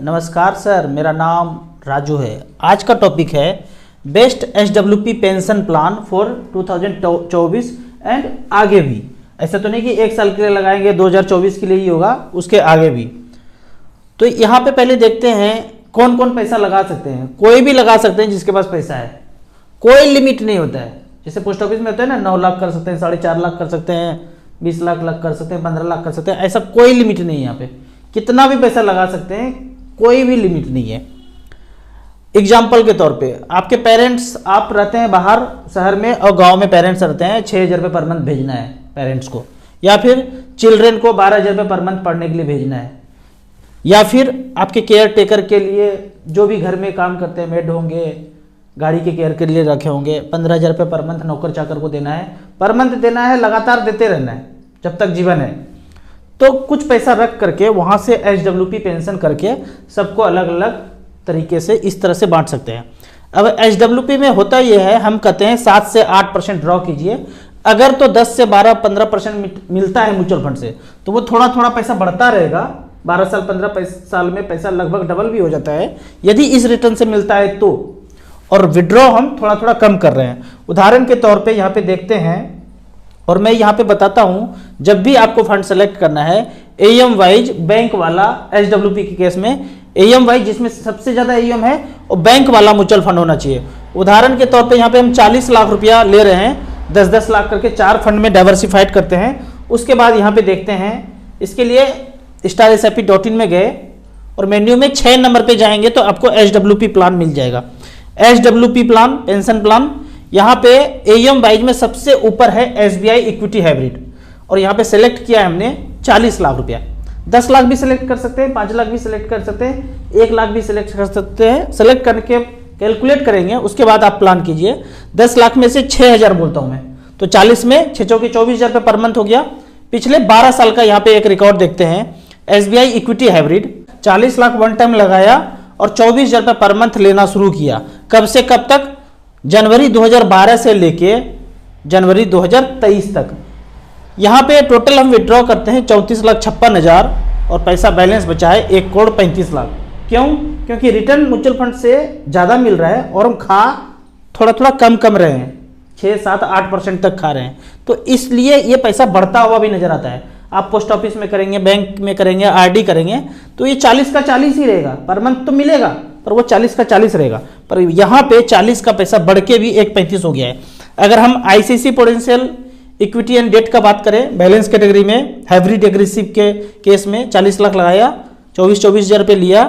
नमस्कार सर, मेरा नाम राजू है। आज का टॉपिक है best SWP pension plan for 2024 and आगे भी। ऐसा तो नहीं कि एक साल के लिए लगाएंगे, 2024 के लिए ही होगा, उसके आगे भी। तो यहाँ पे पहले देखते हैं कौन कौन पैसा लगा सकते हैं। कोई भी लगा सकते हैं जिसके पास पैसा है, कोई लिमिट नहीं होता है। जैसे पोस्ट ऑफिस में होता है ना, 9 लाख कर सकते हैं, 4.5 लाख कर सकते हैं, 20 लाख कर सकते हैं, 15 लाख कर सकते हैं। ऐसा कोई लिमिट नहीं है। यहाँ पे कितना भी पैसा लगा सकते हैं, कोई भी लिमिट नहीं है। एग्जाम्पल के तौर पे आपके पेरेंट्स, आप रहते हैं बाहर शहर में और गांव में पेरेंट्स रहते हैं, 6,000 रुपये पर मंथ भेजना है पेरेंट्स को, या फिर चिल्ड्रेन को 12,000 रुपये पर मंथ पढ़ने के लिए भेजना है, या फिर आपके केयर टेकर के लिए जो भी घर में काम करते हैं, मेड होंगे, गाड़ी के केयर के लिए रखे होंगे, 15,000 रुपये पर मंथ नौकर चाकर को देना है, पर मंथ देना है, लगातार देते रहना है जब तक जीवन है। तो कुछ पैसा रख करके वहाँ से एसडब्ल्यूपी पेंशन करके सबको अलग अलग तरीके से इस तरह से बांट सकते हैं। अब एसडब्ल्यूपी में होता यह है, हम कहते हैं 7 से 8% ड्रॉ कीजिए। अगर तो 10 से 12-15% मिलता है म्यूचुअल फंड से, तो वो थोड़ा थोड़ा पैसा बढ़ता रहेगा। 12 साल 15 साल में पैसा लगभग डबल भी हो जाता है यदि इस रिटर्न से मिलता है तो। और विड्रॉ हम थोड़ा थोड़ा कम कर रहे हैं। उदाहरण के तौर पे यहाँ पे देखते हैं, और मैं यहाँ पे बताता हूँ, जब भी आपको फंड सेलेक्ट करना है एएम वाइज, बैंक वाला, एसडब्ल्यूपी के केस में एएम वाइज जिसमें सबसे ज़्यादा एएम है, और बैंक वाला म्यूचुअल फंड होना चाहिए। उदाहरण के तौर पे यहाँ पे हम 40 लाख रुपया ले रहे हैं, 10-10 लाख करके 4 फंड में डाइवर्सिफाइड करते हैं। उसके बाद यहाँ पे देखते हैं, इसके लिए StarSIP.in में गए और मेन्यू में 6 नंबर पे जाएंगे तो आपको एसडब्ल्यूपी प्लान मिल जाएगा। एसडब्ल्यूपी प्लान, पेंशन प्लान, यहाँ पे एएम वाइज में सबसे ऊपर है SBI इक्विटी हाइब्रिड, और यहाँ पे सेलेक्ट किया है हमने 40 लाख रुपया। 10 लाख भी सिलेक्ट कर सकते हैं, 5 लाख भी सिलेक्ट कर सकते हैं, 1 लाख भी सिलेक्ट कर सकते हैं। सेलेक्ट करके कैलकुलेट करेंगे, उसके बाद आप प्लान कीजिए। 10 लाख में से 6,000 बोलता हूँ मैं, तो 40 में 6 चौके 24,000 रुपये पर मंथ हो गया। पिछले 12 साल का यहाँ पे एक रिकॉर्ड देखते हैं। SBI equity hybrid 40 lakh one time लगाया और 24,000 रुपये पर मंथ लेना शुरू किया। कब से कब तक? जनवरी 2012 से लेके जनवरी 2023 तक। यहाँ पे टोटल हम विड्रॉ करते हैं 34,56,000 और पैसा बैलेंस बचा है 1,35,00,000। क्यों? क्योंकि रिटर्न म्यूचुअल फंड से ज़्यादा मिल रहा है और हम खा थोड़ा थोड़ा कम रहे हैं, 6-7-8% तक खा रहे हैं, तो इसलिए ये पैसा बढ़ता हुआ भी नजर आता है। आप पोस्ट ऑफिस में करेंगे, बैंक में करेंगे, आरडी करेंगे, तो ये 40 का 40 ही रहेगा, पर मंथ तो मिलेगा, पर वो 40 का 40 रहेगा। पर यहाँ पे 40 का पैसा बढ़ के भी 1,35 हो गया है। अगर हम ICC potential equity and debt का बात करें, बैलेंस कैटेगरी में हाइब्रिड एग्रेसिव के केस में 40 लाख लगाया, 24,000 रुपये लिया,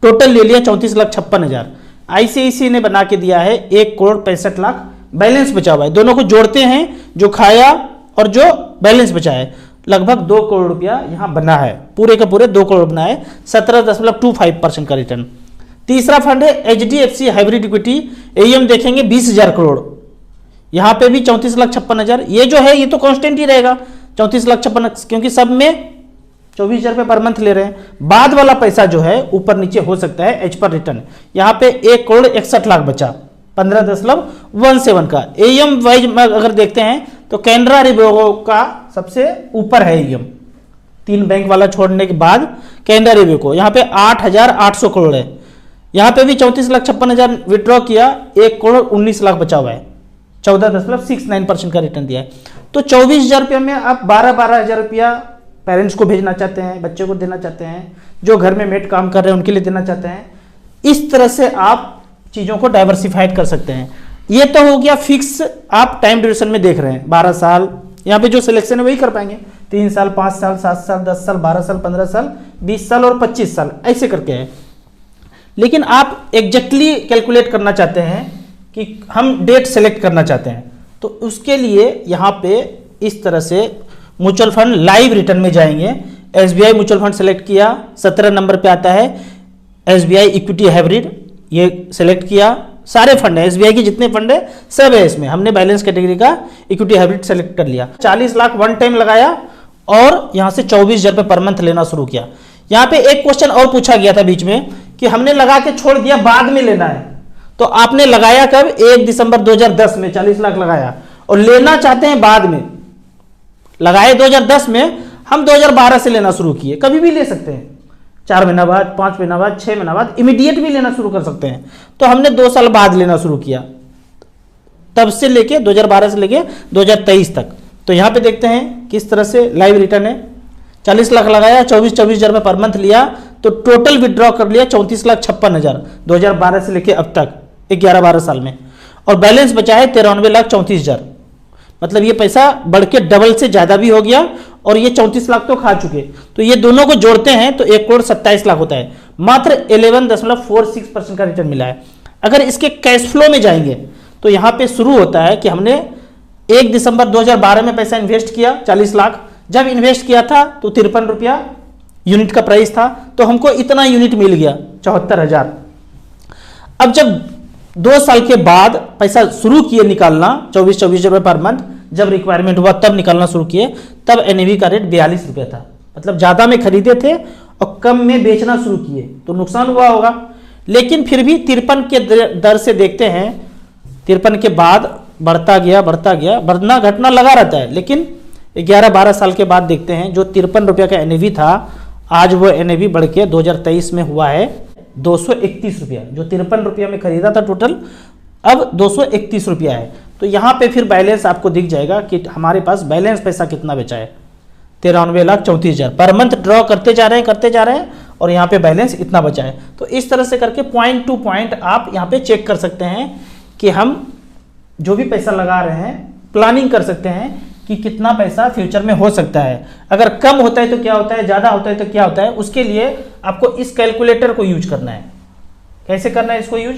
टोटल ले लिया 34,56,000। आईसीआईसी ने बना के दिया है 1,65,00,000, बैलेंस बचा हुआ है। दोनों को जोड़ते हैं, जो खाया और जो बैलेंस बचा है, लगभग 2 करोड़ रुपया यहाँ बना है, पूरे का पूरे 2 करोड़ बना है, 17.25% का रिटर्न। तीसरा फंड है HDFC हाइब्रिड इक्विटी, एएम देखेंगे 20,000 करोड़, यहाँ पे भी 34,56,000। ये जो है ये तो कांस्टेंट ही रहेगा 34,56,000, क्योंकि सब में 24,000 रुपये पर मंथ ले रहे हैं। बाद वाला पैसा जो है ऊपर नीचे हो सकता है एज पर रिटर्न। यहाँ पे 1,61,00,000 बचा, 15.17 का। एएम वाइज में अगर देखते हैं तो कैनरा रिबो का सबसे ऊपर है एएम, 3 बैंक वाला छोड़ने के बाद कैनरा रिबो को यहाँ पे 8,800 करोड़ है। यहाँ पे भी 34,56,000 विड्रॉ किया, 1,19,00,000 बचा हुआ है, 14.69% का रिटर्न दिया है। तो 24,000 रुपये में आप 12,000 रुपया पेरेंट्स को भेजना चाहते हैं, बच्चे को देना चाहते हैं, जो घर में मेड काम कर रहे हैं उनके लिए देना चाहते हैं। इस तरह से आप चीज़ों को डाइवर्सिफाइड कर सकते हैं। ये तो हो गया फिक्स, आप टाइम ड्यूरेशन में देख रहे हैं 12 साल, यहाँ पे जो सिलेक्शन है वही कर पाएंगे, 3 साल, 5 साल, 7 साल, 10 साल, 12 साल, 15 साल, 20 साल और 25 साल, ऐसे करके है। लेकिन आप एग्जैक्टली कैलकुलेट करना चाहते हैं कि हम डेट सेलेक्ट करना चाहते हैं, तो उसके लिए यहाँ पे इस तरह से म्यूचुअल फंड लाइव रिटर्न में जाएंगे। SBI म्यूचुअल फंड सेलेक्ट किया, 17 नंबर पे आता है SBI इक्विटी हाइब्रिड, ये सेलेक्ट किया। सारे फंड है SBI के जितने फंड है सब है इसमें, हमने बैलेंस कैटेगरी का इक्विटी हाइब्रिड सेलेक्ट कर लिया। 40 लाख वन टाइम लगाया और यहाँ से 24,000 रुपये पर मंथ लेना शुरू किया। यहाँ पे एक क्वेश्चन और पूछा गया था बीच में कि हमने लगा के छोड़ दिया, बाद में लेना है, तो आपने लगाया कब? 1 दिसंबर 2010 में 40 लाख लगाया और लेना चाहते हैं बाद में। लगाए 2010 में, हम 2012 से लेना शुरू किए, कभी भी ले सकते हैं। 4 महीना बाद, 5 महीना बाद, 6 महीना बाद, इमीडिएट भी लेना शुरू कर सकते हैं। तो हमने 2 साल बाद लेना शुरू किया, तब से लेके 2012 से लेके 2023 तक। तो यहाँ पे देखते हैं किस तरह से लाइव रिटर्न है। 40 लाख लगाया, 24 हज़ार पर मंथ लिया, तो टोटल विड्रॉ कर लिया 34,56,000 2012 से लेके अब तक 11-12 साल में। और बैलेंस बचा है 93,34,000। मतलब ये पैसा बढ़ के डबल से ज़्यादा भी हो गया, और ये 34 लाख तो खा चुके। तो ये दोनों को जोड़ते हैं तो 1,27,00,000 होता है। मात्र 11.46% का रिटर्न मिला है। अगर इसके कैश फ्लो में जाएंगे तो यहाँ पे शुरू होता है कि हमने 1 दिसंबर 2012 में पैसा इन्वेस्ट किया 40 लाख। जब इन्वेस्ट किया था तो 53 रुपया यूनिट का प्राइस था, तो हमको इतना यूनिट मिल गया 74,000। अब जब 2 साल के बाद पैसा शुरू किए निकालना 24 रुपये पर मंथ, जब रिक्वायरमेंट हुआ तब निकालना शुरू किए, तब एनएवी का रेट 42 रुपये था। मतलब ज़्यादा में खरीदे थे और कम में बेचना शुरू किए, तो नुकसान हुआ होगा। लेकिन फिर भी 53 के दर से देखते हैं, 53 के बाद बढ़ता गया, बढ़ना घटना लगा रहता है। लेकिन 11-12 साल के बाद देखते हैं जो 53 रुपये का एनएवी था, आज वो एनएवी बढ़ के 2023 में हुआ है 231 रुपया। जो 53 रुपया में खरीदा था टोटल, अब 231 रुपया है। तो यहाँ पे फिर बैलेंस आपको दिख जाएगा कि हमारे पास बैलेंस पैसा कितना बचा है, 93,34,000 पर मंथ ड्रॉ करते जा रहे हैं और यहाँ पे बैलेंस इतना बचा है। तो इस तरह से करके पॉइंट टू पॉइंट आप यहाँ पे चेक कर सकते हैं कि हम जो भी पैसा लगा रहे हैं प्लानिंग कर सकते हैं कि कितना पैसा फ्यूचर में हो सकता है। अगर कम होता है तो क्या होता है, ज़्यादा होता है तो क्या होता है, उसके लिए आपको इस कैलकुलेटर को यूज करना है। कैसे करना है इसको यूज?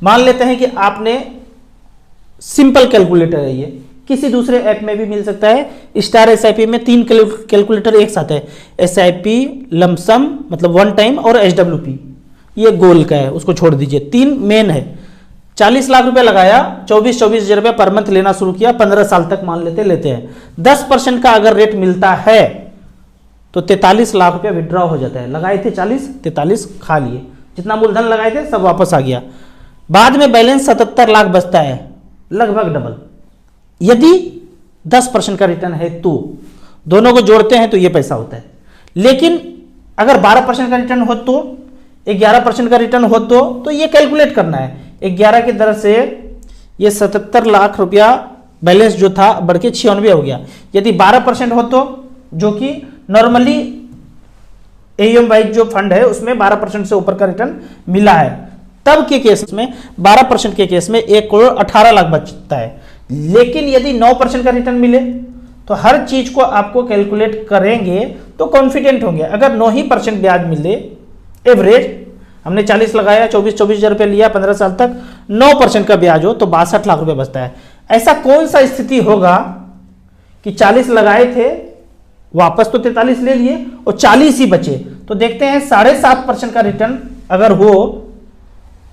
मान लेते हैं कि आपने सिंपल कैलकुलेटर है, ये किसी दूसरे ऐप में भी मिल सकता है। स्टार एसआईपी में 3 कैलकुलेटर एक साथ है, एसआईपी, लमसम मतलब वन टाइम, और एसडब्ल्यूपी ये गोल का है, उसको छोड़ दीजिए। 3 मेन है। 40 लाख रुपए लगाया, 24 हज़ार रुपये पर मंथ लेना शुरू किया, 15 साल तक मान लेते हैं। 10% का अगर रेट मिलता है तो 43 लाख रुपये विड्रॉ हो जाता है। लगाए थे 40, 43 खा लिए, जितना मूलधन लगाए थे सब वापस आ गया। बाद में बैलेंस 77 लाख बचता है, लगभग डबल। यदि 10% का रिटर्न है तो दोनों को जोड़ते हैं तो ये पैसा होता है। लेकिन अगर 12% का रिटर्न हो तो, 11% का रिटर्न हो तो ये कैलकुलेट करना है। 11 की दर से ये 77 लाख रुपया बैलेंस जो था बढ़ के 96 हो गया। यदि 12% हो तो, जो कि नॉर्मली एयूएम वाइज जो फंड है उसमें 12% से ऊपर का रिटर्न मिला है, तब के केस में 12% के केस में 1,18,00,000 बचता है। लेकिन यदि 9% का रिटर्न मिले तो हर चीज को आपको कैलकुलेट करेंगे तो कॉन्फिडेंट होंगे। अगर 9% ब्याज मिले एवरेज, हमने 40 लगाया, 24 हज़ार रुपये लिया 15 साल तक, 9% का ब्याज हो तो 62 लाख रुपए बचता है। ऐसा कौन सा स्थिति होगा कि 40 लगाए थे, वापस तो 43 ले लिए और 40 ही बचे? तो देखते हैं 7.5% का रिटर्न अगर हो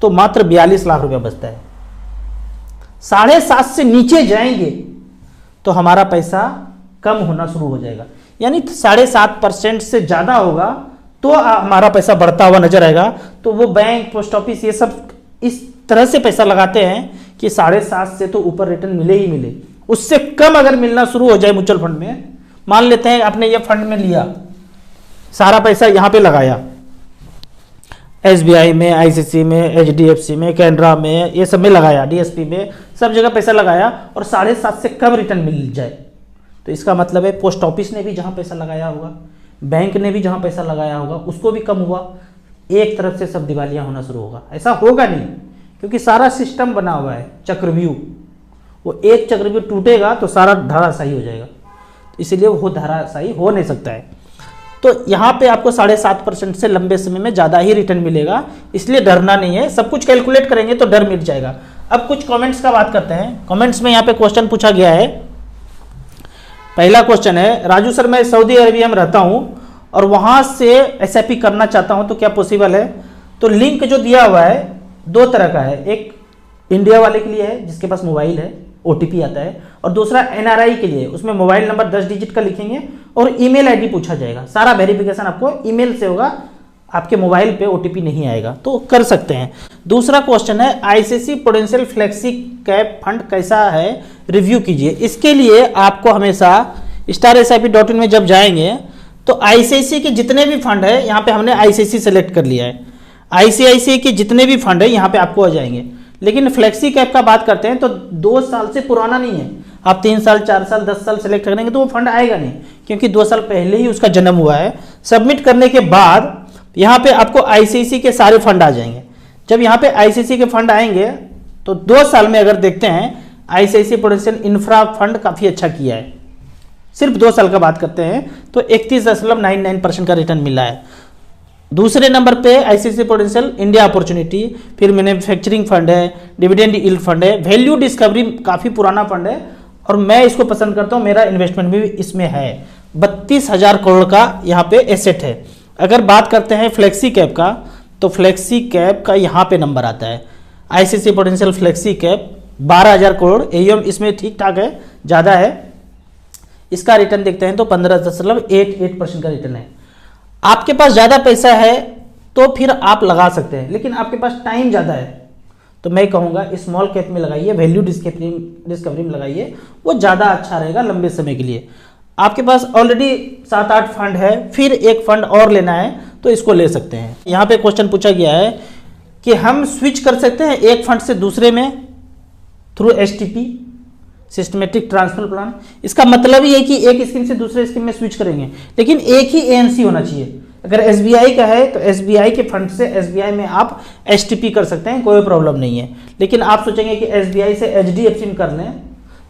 तो मात्र 42 लाख रुपया बचता है। 7.5 से नीचे जाएंगे तो हमारा पैसा कम होना शुरू हो जाएगा। यानी 7.5% से ज्यादा होगा तो हमारा पैसा बढ़ता हुआ नजर आएगा। तो वो बैंक, पोस्ट ऑफिस, ये सब इस तरह से पैसा लगाते हैं कि 7.5 से तो ऊपर रिटर्न मिले ही मिले। उससे कम अगर मिलना शुरू हो जाए म्यूचुअल फंड में, मान लेते हैं आपने ये फंड में लिया, सारा पैसा यहां पे लगाया, एसबीआई में, आईसीसी में, एचडीएफसी में, कैनरा में, ये सब में लगाया, डीएसपी में, सब जगह पैसा लगाया और 7.5 से कम रिटर्न मिल जाए, तो इसका मतलब है पोस्ट ऑफिस ने भी जहां पैसा लगाया होगा, बैंक ने भी जहां पैसा लगाया होगा, उसको भी कम हुआ, एक तरफ से सब दिवालिया होना शुरू होगा। ऐसा होगा नहीं, क्योंकि सारा सिस्टम बना हुआ है चक्रव्यूह। वो एक चक्रव्यूह टूटेगा तो सारा धराशायी हो जाएगा, इसलिए वो धराशायी हो नहीं सकता है। तो यहाँ पे आपको 7.5% से लंबे समय में ज़्यादा ही रिटर्न मिलेगा, इसलिए डरना नहीं है। सब कुछ कैलकुलेट करेंगे तो डर मिट जाएगा। अब कुछ कमेंट्स का बात करते हैं। कमेंट्स में यहाँ पे क्वेश्चन पूछा गया है। पहला क्वेश्चन है, राजू सर मैं सऊदी अरेबिया में रहता हूँ और वहाँ से एसआईपी करना चाहता हूँ तो क्या पॉसिबल है? तो लिंक जो दिया हुआ है 2 तरह का है, एक इंडिया वाले के लिए है जिसके पास मोबाइल है, ओटीपी आता है, और दूसरा एनआरआई के लिए, उसमें मोबाइल नंबर 10 डिजिट का लिखेंगे और ईमेल आईडी पूछा जाएगा। सारा वेरिफिकेशन आपको ईमेल से होगा, आपके मोबाइल पे ओटीपी नहीं आएगा, तो कर सकते हैं। दूसरा क्वेश्चन है, ICC prudential flexi cap fund कैसा है, रिव्यू कीजिए। इसके लिए आपको हमेशा StarSIP.in में जब जाएंगे तो आईसीआईसीआई के जितने भी फंड है, यहाँ पे हमने आईसीआईसीआई सेलेक्ट कर लिया है, आईसीआईसीआई के जितने भी फंड है यहाँ पे आपको आ जाएंगे। लेकिन फ्लेक्सी कैप का बात करते हैं तो 2 साल से पुराना नहीं है। आप 3 साल 4 साल 10 साल सेलेक्ट करेंगे तो वो फंड आएगा नहीं, क्योंकि 2 साल पहले ही उसका जन्म हुआ है। सबमिट करने के बाद यहाँ पे आपको आईसीआईसीआई के सारे फंड आ जाएंगे। जब यहाँ पे आईसीआईसीआई के फंड आएंगे तो 2 साल में अगर देखते हैं आईसीआईसीआई प्रूडेंशियल इंफ्रा फंड काफी अच्छा किया है। सिर्फ 2 साल का बात करते हैं तो 31.99% का रिटर्न मिला है। दूसरे नंबर पे आईसीआईसीआई प्रूडेंशियल इंडिया अपॉर्चुनिटी, फिर मैन्युफैक्चरिंग फंड है, डिविडेंड यील्ड फंड है, वैल्यू डिस्कवरी काफी पुराना फंड है और मैं इसको पसंद करता हूं, मेरा इन्वेस्टमेंट भी इसमें है। 32,000 करोड़ का यहाँ पे एसेट है। अगर बात करते हैं फ्लेक्सी कैप का तो फ्लेक्सी कैप का यहाँ पे नंबर आता है ICICI prudential flexi cap 12,000 crore AUM इसमें ठीक ठाक है, ज़्यादा है। इसका रिटर्न देखते हैं तो 15.88% का रिटर्न है। आपके पास ज़्यादा पैसा है तो फिर आप लगा सकते हैं, लेकिन आपके पास टाइम ज़्यादा है तो मैं कहूँगा स्मॉल कैप में लगाइए, वैल्यू डिस्कवरी में लगाइए, वो ज़्यादा अच्छा रहेगा लंबे समय के लिए। आपके पास ऑलरेडी 7-8 फंड है, फिर एक फंड और लेना है तो इसको ले सकते हैं। यहाँ पे क्वेश्चन पूछा गया है कि हम स्विच कर सकते हैं एक फंड से दूसरे में through STP, systematic transfer plan. इसका मतलब ये है कि एक स्कीम से दूसरे स्कीम में स्विच करेंगे, लेकिन एक ही एएनसी होना चाहिए। अगर एसबीआई का है तो एसबीआई के फंड से एसबीआई में आप एसटीपी कर सकते हैं, कोई प्रॉब्लम नहीं है। लेकिन आप सोचेंगे कि एसबीआई से एचडीएफसी में कर लें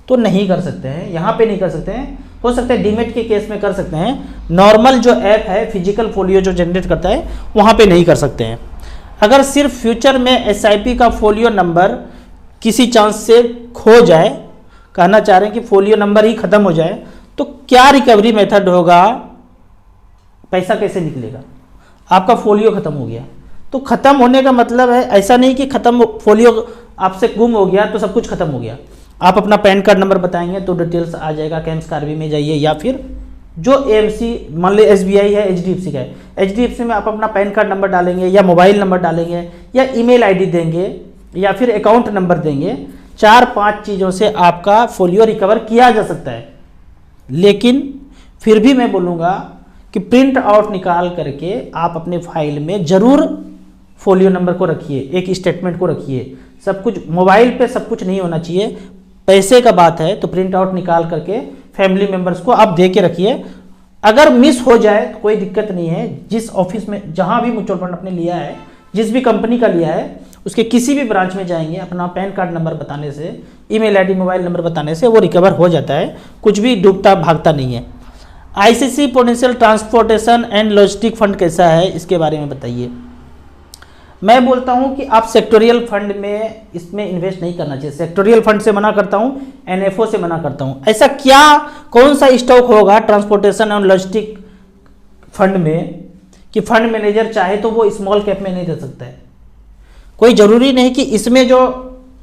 तो नहीं कर सकते हैं, यहाँ पे नहीं कर सकते हैं। हो सकता है डीमेट के केस में कर सकते हैं, नॉर्मल जो ऐप है फिजिकल फोलियो जो जनरेट करता है वहाँ पे नहीं कर सकते हैं। अगर सिर्फ फ्यूचर में एसआईपी का फोलियो नंबर किसी चांस से खो जाए, कहना चाह रहे हैं कि फोलियो नंबर ही खत्म हो जाए, तो क्या रिकवरी मेथड होगा, पैसा कैसे निकलेगा? आपका फोलियो खत्म हो गया तो खत्म होने का मतलब है ऐसा नहीं कि खत्म फोलियो आपसे गुम हो गया तो सब कुछ खत्म हो गया। आप अपना पैन कार्ड नंबर बताएंगे तो डिटेल्स आ जाएगा, कैम्स कार्बी में जाइए या फिर जो एएमसी, मान ली एसबीआई है, एचडीएफसी का है, एचडीएफसी में आप अपना पैन कार्ड नंबर डालेंगे या मोबाइल नंबर डालेंगे या ईमेल आईडी देंगे या फिर अकाउंट नंबर देंगे, 4-5 चीज़ों से आपका फोलियो रिकवर किया जा सकता है। लेकिन फिर भी मैं बोलूँगा कि प्रिंट आउट निकाल करके आप अपने फाइल में ज़रूर फोलियो नंबर को रखिए, एक स्टेटमेंट को रखिए। सब कुछ मोबाइल पे सब कुछ नहीं होना चाहिए, पैसे का बात है तो प्रिंट आउट निकाल करके फैमिली मेंबर्स को आप दे के रखिए। अगर मिस हो जाए तो कोई दिक्कत नहीं है, जिस ऑफिस में जहाँ भी म्यूचुअल फंड आपने लिया है, जिस भी कंपनी का लिया है, उसके किसी भी ब्रांच में जाएंगे, अपना पैन कार्ड नंबर बताने से, ईमेल आईडी, मोबाइल नंबर बताने से वो रिकवर हो जाता है, कुछ भी डूबता भागता नहीं है। ICICI prudential transportation and logistic fund कैसा है, इसके बारे में बताइए। मैं बोलता हूं कि आप सेक्टोरियल फंड में इसमें इन्वेस्ट नहीं करना चाहिए। सेक्टोरियल फंड से मना करता हूं, एनएफओ से मना करता हूं। ऐसा क्या, कौन सा स्टॉक होगा ट्रांसपोर्टेशन और लॉजिस्टिक फंड में कि फंड मैनेजर चाहे तो वो स्मॉल कैप में नहीं दे सकता है? कोई जरूरी नहीं कि इसमें जो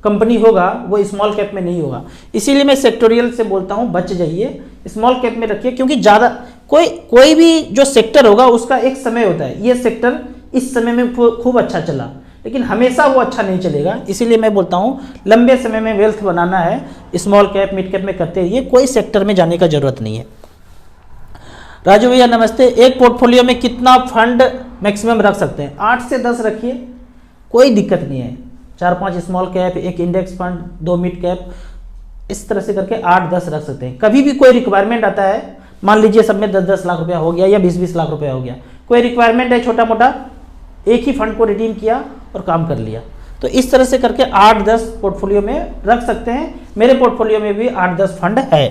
कंपनी होगा वो स्मॉल कैप में नहीं होगा। इसीलिए मैं सेक्टोरियल से बोलता हूं बच जाइए, स्मॉल कैप में रखिए, क्योंकि ज़्यादा कोई भी जो सेक्टर होगा उसका एक समय होता है। ये सेक्टर इस समय में खूब अच्छा चला, लेकिन हमेशा वो अच्छा नहीं चलेगा। इसीलिए मैं बोलता हूँ लंबे समय में वेल्थ बनाना है, स्मॉल कैप मिड कैप में करते रहिए, कोई सेक्टर में जाने का जरूरत नहीं है। राजू भैया नमस्ते, एक पोर्टफोलियो में कितना फंड मैक्सिमम रख सकते हैं? 8 से 10 रखिए, कोई दिक्कत नहीं है। 4-5 स्मॉल कैप, एक इंडेक्स फंड, 2 मिड कैप, इस तरह से करके 8-10 रख सकते हैं। कभी भी कोई रिक्वायरमेंट आता है, मान लीजिए सब में 10-10 लाख रुपया हो गया या 20-20 लाख रुपया हो गया, कोई रिक्वायरमेंट है छोटा मोटा, एक ही फंड को रिडीम किया और काम कर लिया, तो इस तरह से करके 8-10 पोर्टफोलियो में रख सकते हैं। मेरे पोर्टफोलियो में भी 8-10 फंड है।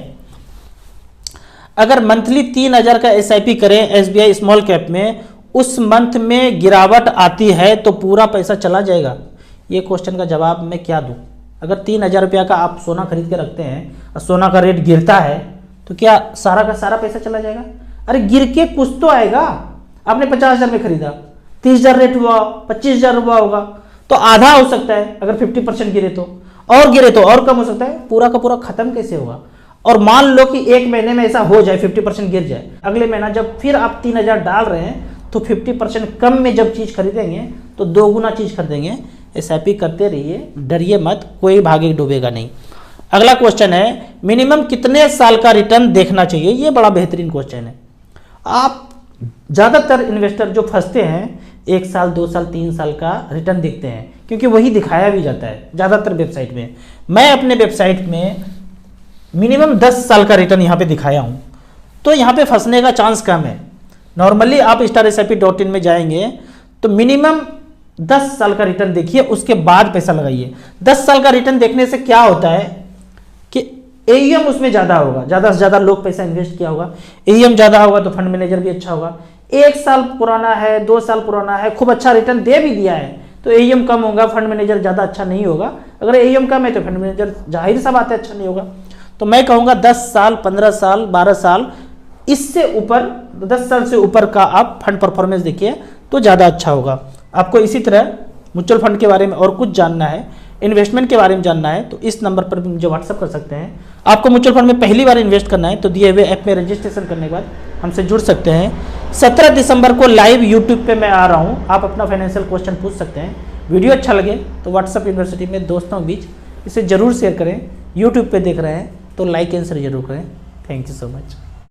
अगर मंथली 3,000 का एसआईपी करें एसबीआई स्मॉल कैप में, उस मंथ में गिरावट आती है तो पूरा पैसा चला जाएगा? ये क्वेश्चन का जवाब मैं क्या दूं? अगर 3,000 रुपया का आप सोना खरीद के रखते हैं और सोना का रेट गिरता है तो क्या सारा का सारा पैसा चला जाएगा? अरे गिर के कुछ तो आएगा। आपने 50,000 में खरीदा, 30,000 रेट हुआ, 25,000 हुआ होगा, तो आधा हो सकता है। अगर 50% गिरे तो, और गिरे तो और कम हो सकता है। पूरा का पूरा खत्म कैसे होगा? और मान लो कि एक महीने में ऐसा हो जाए 50% गिर जाए, अगले महीना जब फिर आप 3,000 डाल रहे हैं तो 50% कम में जब चीज़ खरीदेंगे तो 2 गुना चीज़ खरीदेंगे। एसआईपी करते रहिए, डरिए मत, कोई भागे डूबेगा नहीं। अगला क्वेश्चन है, मिनिमम कितने साल का रिटर्न देखना चाहिए? ये बड़ा बेहतरीन क्वेश्चन है। आप ज़्यादातर इन्वेस्टर जो फंसते हैं 1 साल 2 साल 3 साल का रिटर्न देखते हैं, क्योंकि वही दिखाया भी जाता है ज़्यादातर वेबसाइट में। मैं अपने वेबसाइट में मिनिमम 10 साल का रिटर्न यहाँ पे दिखाया हूँ, तो यहाँ पे फंसने का चांस कम है। नॉर्मली आप StarSIP.in में जाएंगे तो मिनिमम 10 साल का रिटर्न देखिए, उसके बाद पैसा लगाइए। 10 साल का रिटर्न देखने से क्या होता है कि AUM उसमें ज़्यादा होगा, ज़्यादा से ज़्यादा लोग पैसा इन्वेस्ट किया होगा, AUM ज़्यादा होगा तो फंड मैनेजर भी अच्छा होगा। 1 साल पुराना है, 2 साल पुराना है, खूब अच्छा रिटर्न दे भी दिया है तो AUM कम होगा, फंड मैनेजर ज़्यादा अच्छा नहीं होगा। अगर AUM कम है तो फंड मैनेजर जाहिर सा बात है अच्छा नहीं होगा। तो मैं कहूँगा 10 साल 15 साल 12 साल इससे ऊपर, 10 साल से ऊपर का आप फंड परफॉर्मेंस देखिए तो ज़्यादा अच्छा होगा। आपको इसी तरह म्यूचुअल फंड के बारे में और कुछ जानना है, इन्वेस्टमेंट के बारे में जानना है, तो इस नंबर पर मुझे व्हाट्सअप कर सकते हैं। आपको म्यूचुअल फंड में पहली बार इन्वेस्ट करना है तो दिए हुए ऐप में रजिस्ट्रेशन करने के बाद हमसे जुड़ सकते हैं। 17 दिसंबर को लाइव यूट्यूब पे मैं आ रहा हूँ, आप अपना फाइनेंशियल क्वेश्चन पूछ सकते हैं। वीडियो अच्छा लगे तो व्हाट्सअप यूनिवर्सिटी में दोस्तों के बीच इसे जरूर शेयर करें। यूट्यूब पे देख रहे हैं तो लाइक एंड शेयर जरूर करें। Thank you so much.